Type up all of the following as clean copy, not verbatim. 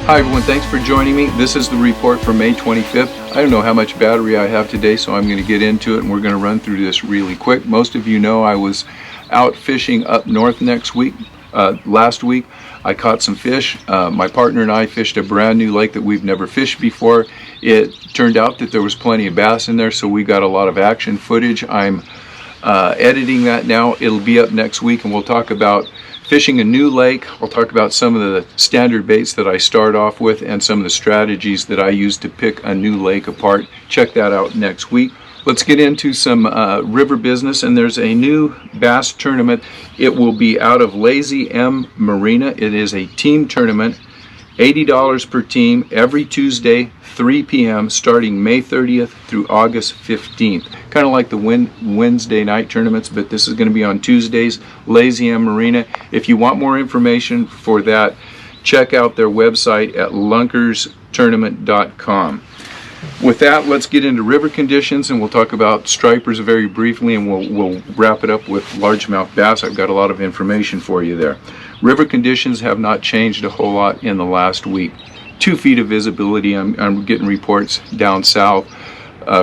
Hi everyone, thanks for joining me. This is the report for May 25th. I don't know how much battery I have today, so I'm going to get into it and we're going to run through this really quick. Most of you know I was out fishing up north last week. I caught some fish. My partner and I fished a brand new lake that we've never fished before. It turned out that there was plenty of bass in there, so we got a lot of action footage. I'm editing that now. It'll be up next week and we'll talk about fishing a new lake. I'll talk about some of the standard baits that I start off with and some of the strategies that I use to pick a new lake apart. Check that out next week. Let's get into some river business, and there's a new bass tournament. It will be out of Lazy M Marina. It is a team tournament, $80 per team, every Tuesday, 3 p.m. starting May 30th through August 15th. Kind of like the Wednesday night tournaments, but this is going to be on Tuesdays, Lazy M Marina. If you want more information for that, check out their website at lunkerstournament.com. With that, let's get into river conditions, and we'll talk about stripers very briefly, and we'll wrap it up with largemouth bass. I've got a lot of information for you there. River conditions have not changed a whole lot in the last week. 2 feet of visibility. I'm getting reports down south.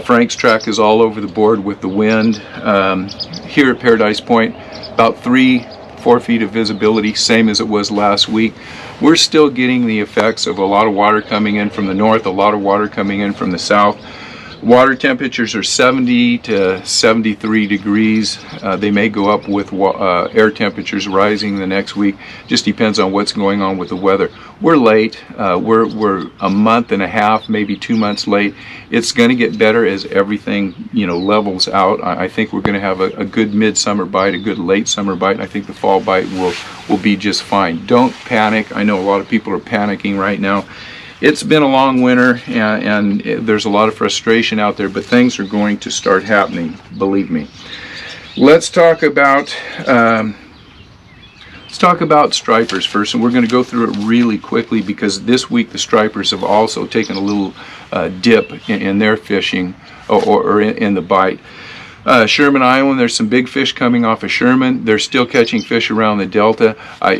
Frank's track is all over the board with the wind. Here at Paradise Point, about 3-4 feet of visibility, same as it was last week. We're still getting the effects of a lot of water coming in from the north, a lot of water coming in from the south. Water temperatures are 70 to 73 degrees. They may go up with air temperatures rising the next week. Just depends on what's going on with the weather. We're late. We're a month and a half, maybe 2 months late. It's going to get better as everything levels out. I think we're going to have a good midsummer bite, a good late summer bite, and I think the fall bite will be just fine. Don't panic. I know a lot of people are panicking right now. It's been a long winter, and there's a lot of frustration out there, but things are going to start happening, believe me. Let's talk about stripers first, and we're going to go through it really quickly because this week the stripers have also taken a little dip in their fishing or in the bite. Sherman Island, there's some big fish coming off of Sherman. They're still catching fish around the Delta. I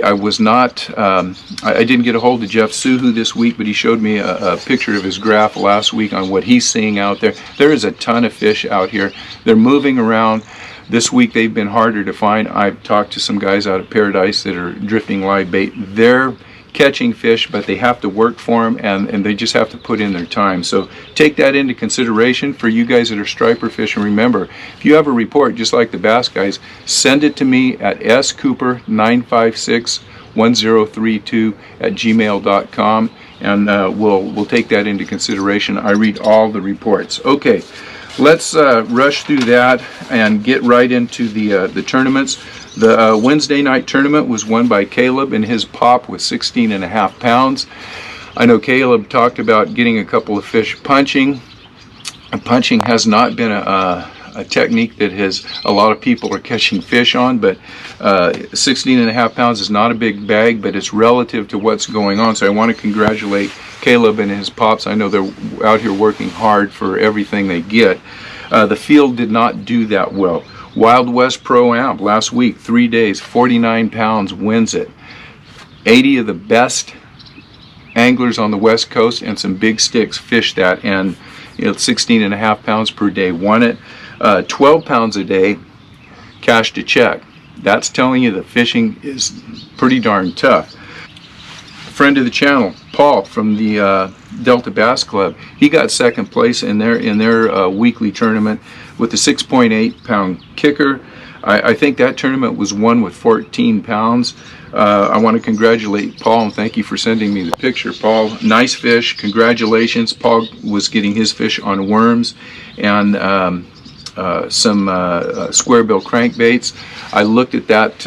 didn't get a hold of Jeff Suhu this week, but he showed me a picture of his graph last week on what he's seeing out there. There is a ton of fish out here. They're moving around. This week they've been harder to find. I've talked to some guys out of Paradise that are drifting live bait. They're catching fish, but they have to work for them, and they just have to put in their time. So take that into consideration for you guys that are striper fishing. Remember, if you have a report just like the bass guys, send it to me at scooper9561032@gmail.com, and we'll take that into consideration. I read all the reports. Okay, let's rush through that and get right into the tournaments. The Wednesday night tournament was won by Caleb and his pop with 16.5 pounds. I know Caleb talked about getting a couple of fish punching. Punching has not been a technique that a lot of people are catching fish on, but 16.5 pounds is not a big bag, but it's relative to what's going on. So I want to congratulate Caleb and his pops. I know they're out here working hard for everything they get. The field did not do that well. Wild West Pro-Am last week, 3 days, 49 pounds wins it. 80 of the best anglers on the West Coast and some big sticks fished that, and 16.5 pounds per day won it. 12 pounds a day cashed a check. That's telling you the fishing is pretty darn tough. Friend of the channel, Paul from the Delta Bass Club, he got second place in their weekly tournament with a 6.8 pound kicker. I think that tournament was won with 14 pounds. I want to congratulate Paul and thank you for sending me the picture, Paul. Nice fish, congratulations. Paul was getting his fish on worms and some square bill crankbaits. I looked at that,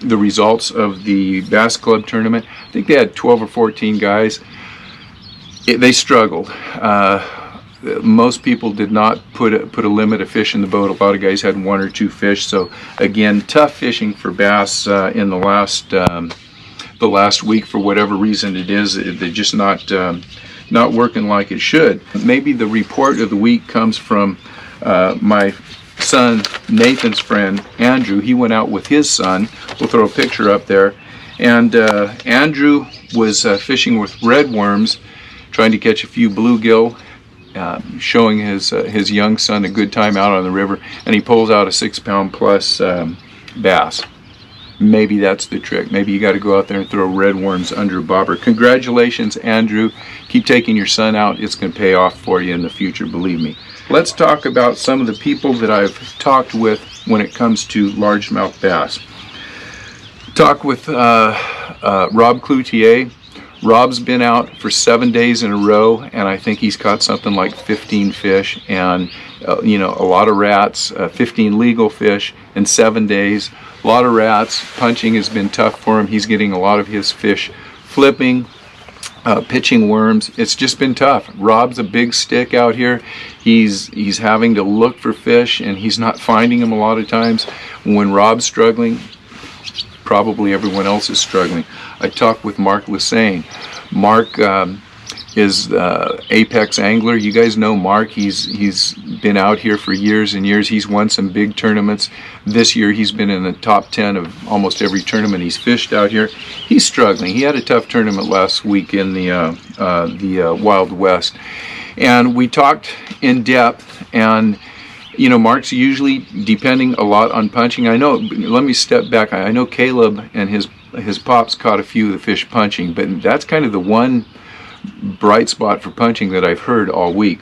the results of the Bass Club tournament. I think they had 12 or 14 guys. They struggled. Most people did not put a limit of fish in the boat. A lot of guys had 1 or 2 fish. So again, tough fishing for bass in the last week for whatever reason it is. They're just not working like it should. Maybe the report of the week comes from my son Nathan's friend Andrew. He went out with his son. We'll throw a picture up there. And Andrew was fishing with red worms, trying to catch a few bluegill, showing his young son a good time out on the river, and he pulls out a 6-pound plus bass. Maybe that's the trick. Maybe you got to go out there and throw red worms under a bobber. Congratulations, Andrew. Keep taking your son out. It's going to pay off for you in the future, believe me. Let's talk about some of the people that I've talked with when it comes to largemouth bass. Talk with Rob Cloutier. Rob's been out for 7 days in a row, and I think he's caught something like 15 fish, and you know, a lot of rats, 15 legal fish in 7 days. A lot of rats. Punching has been tough for him. He's getting a lot of his fish flipping, pitching worms. It's just been tough. Rob's a big stick out here. He's having to look for fish, and he's not finding them a lot of times. When Rob's struggling, probably everyone else is struggling. I talked with Mark Lauritzen. Mark is apex angler. You guys know Mark. He's been out here for years and years. He's won some big tournaments. This year he's been in the top 10 of almost every tournament he's fished out here. He's struggling. He had a tough tournament last week in the Wild West, and we talked in depth. And you know, Mark's usually depending a lot on punching. I know, let me step back. I know Caleb and his pops caught a few of the fish punching, but that's kind of the one bright spot for punching that I've heard all week.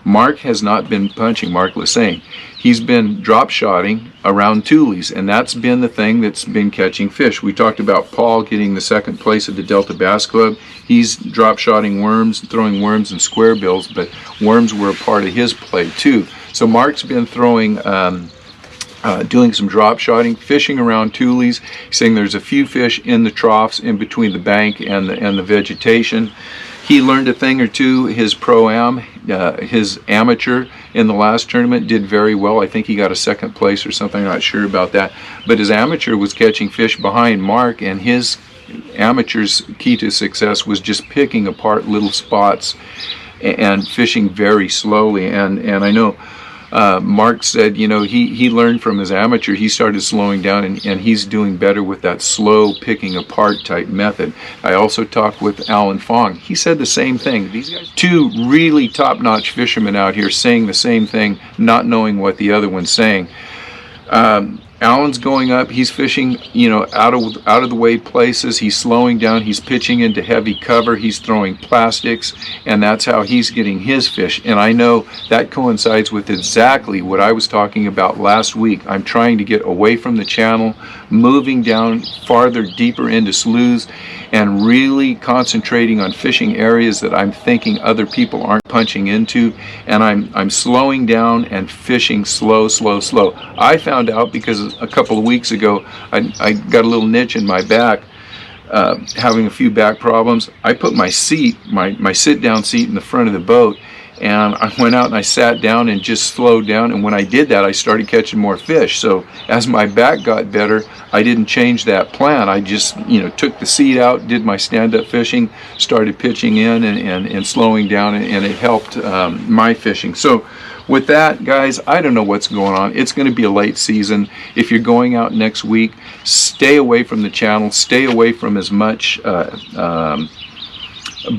Mark has not been punching, Mark Lauritzen. He's been drop shotting around tulies, and that's been the thing that's been catching fish. We talked about Paul getting the 2nd place at the Delta Bass Club. He's drop shotting worms, throwing worms and square bills, but worms were a part of his play too. So Mark's been throwing, doing some drop shotting, fishing around tulies. He's saying there's a few fish in the troughs in between the bank and the vegetation. He learned a thing or two. His pro-am, his amateur in the last tournament did very well. I think he got a 2nd place or something. I'm not sure about that. But his amateur was catching fish behind Mark, and his amateur's key to success was just picking apart little spots and fishing very slowly. And I know Mark said, you know, he learned from his amateur. He started slowing down, and he's doing better with that slow picking apart type method. I also talked with Alan Fong. He said the same thing. These guys, 2 really top-notch fishermen out here saying the same thing, not knowing what the other one's saying. Alan's going up. He's fishing, you know, out of the way places. He's slowing down. He's pitching into heavy cover. He's throwing plastics, and that's how he's getting his fish. And I know that coincides with exactly what I was talking about last week. I'm trying to get away from the channel, moving down farther, deeper into sloughs, and really concentrating on fishing areas that I'm thinking other people aren't punching into. And I'm slowing down and fishing slow. I found out because a couple of weeks ago I got a little niche in my back, having a few back problems. I put my seat, my sit-down seat in the front of the boat, and I went out and I sat down and just slowed down, and when I did that I started catching more fish. So as my back got better, I didn't change that plan. I just, you know, took the seat out, did my stand-up fishing, started pitching in and slowing down, and it helped my fishing. So with that, guys, I don't know what's going on. It's going to be a late season. If you're going out next week, stay away from the channel, stay away from as much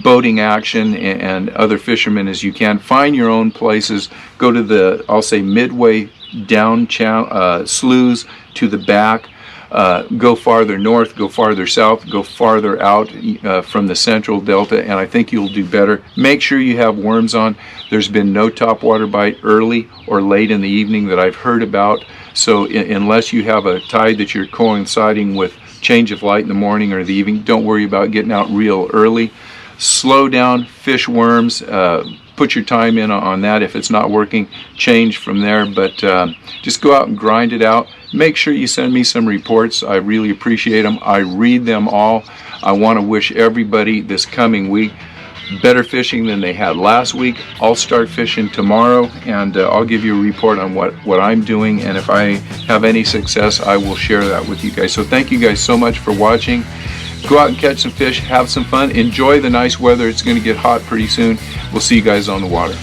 boating action and other fishermen as you can. Find your own places. Go to the, I'll say, midway down sloughs to the back. Go farther north, go farther south, go farther out from the central delta, and I think you'll do better. Make sure you have worms on. There's been no topwater bite early or late in the evening that I've heard about. So unless you have a tide that you're coinciding with change of light in the morning or the evening, don't worry about getting out real early. Slow down, fish worms, put your time in on that. If it's not working, change from there, but just go out and grind it out. Make sure you send me some reports. I really appreciate them. I read them all. I want to wish everybody this coming week better fishing than they had last week. I'll start fishing tomorrow, and I'll give you a report on what I'm doing, and if I have any success, I will share that with you guys. So thank you guys so much for watching. Go out and catch some fish, have some fun, enjoy the nice weather. It's going to get hot pretty soon. We'll see you guys on the water.